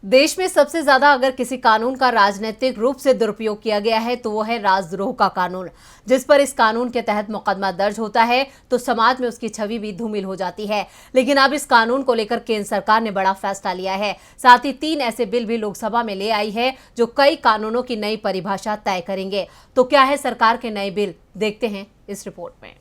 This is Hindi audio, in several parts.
देश में सबसे ज्यादा अगर किसी कानून का राजनीतिक रूप से दुरुपयोग किया गया है तो वो है राजद्रोह का कानून, जिस पर इस कानून के तहत मुकदमा दर्ज होता है तो समाज में उसकी छवि भी धूमिल हो जाती है। लेकिन अब इस कानून को लेकर केंद्र सरकार ने बड़ा फैसला लिया है। साथ ही 3 ऐसे बिल भी लोकसभा में ले आई है जो कई कानूनों की नई परिभाषा तय करेंगे। तो क्या है सरकार के नए बिल, देखते हैं इस रिपोर्ट में।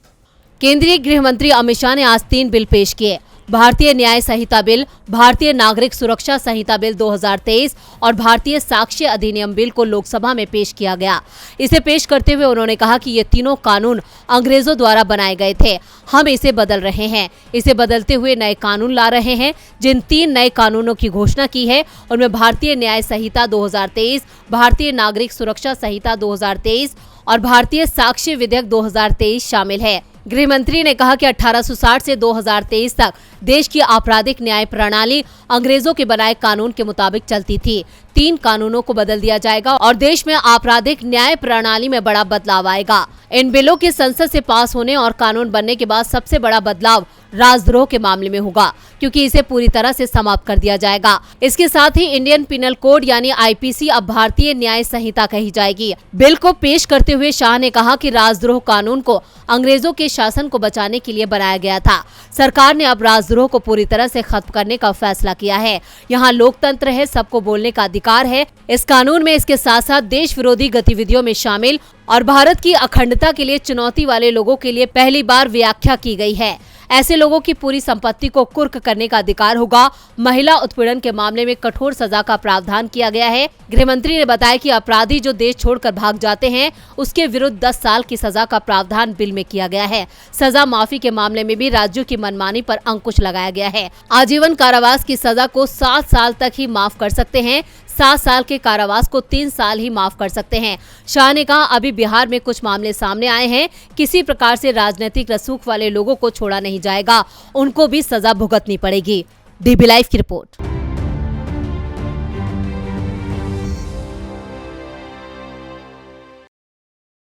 केंद्रीय गृह मंत्री अमित शाह ने आज 3 बिल पेश किए। भारतीय न्याय संहिता बिल, भारतीय नागरिक सुरक्षा संहिता बिल 2023 और भारतीय साक्ष्य अधिनियम बिल को लोकसभा में पेश किया गया। इसे पेश करते हुए उन्होंने कहा कि ये तीनों कानून अंग्रेजों द्वारा बनाए गए थे, हम इसे बदल रहे हैं। इसे बदलते हुए नए कानून ला रहे हैं। जिन 3 नए कानूनों की घोषणा की है उनमें भारतीय न्याय संहिता 2023, भारतीय नागरिक सुरक्षा संहिता 2023 और भारतीय साक्ष्य विधेयक 2023 शामिल है। गृह मंत्री ने कहा कि 1860 से 2023 तक देश की आपराधिक न्याय प्रणाली अंग्रेजों के बनाए कानून के मुताबिक चलती थी। 3 कानूनों को बदल दिया जाएगा और देश में आपराधिक न्याय प्रणाली में बड़ा बदलाव आएगा। इन बिलों के संसद से पास होने और कानून बनने के बाद सबसे बड़ा बदलाव राजद्रोह के मामले में होगा, क्योंकि इसे पूरी तरह से समाप्त कर दिया जाएगा। इसके साथ ही इंडियन पिनल कोड यानी आईपीसी अब भारतीय न्याय संहिता कही जाएगी। बिल को पेश करते हुए शाह ने कहा कि राजद्रोह कानून को अंग्रेजों के शासन को बचाने के लिए बनाया गया था। सरकार ने अब राजद्रोह को पूरी तरह से खत्म करने का फैसला किया है। यहाँ लोकतंत्र है, सबको बोलने का अधिकार है। इस कानून में इसके साथ साथ देश विरोधी गतिविधियों में शामिल और भारत की अखंडता के लिए चुनौती वाले लोगों के लिए पहली बार व्याख्या की गई है। ऐसे लोगों की पूरी संपत्ति को कुर्क करने का अधिकार होगा। महिला उत्पीड़न के मामले में कठोर सजा का प्रावधान किया गया है। गृह मंत्री ने बताया कि अपराधी जो देश छोड़कर भाग जाते हैं उसके विरुद्ध 10 साल की सजा का प्रावधान बिल में किया गया है। सजा माफी के मामले में भी राज्यों की मनमानी पर अंकुश लगाया गया है। आजीवन कारावास की सजा को 7 साल तक ही माफ कर सकते हैं। 7 साल के कारावास को 3 साल ही माफ कर सकते हैं। शाह ने कहा, अभी बिहार में कुछ मामले सामने आए हैं। किसी प्रकार से राजनीतिक रसूख वाले लोगों को छोड़ा नहीं जाएगा, उनको भी सजा भुगतनी पड़ेगी। डीबी लाइव की रिपोर्ट।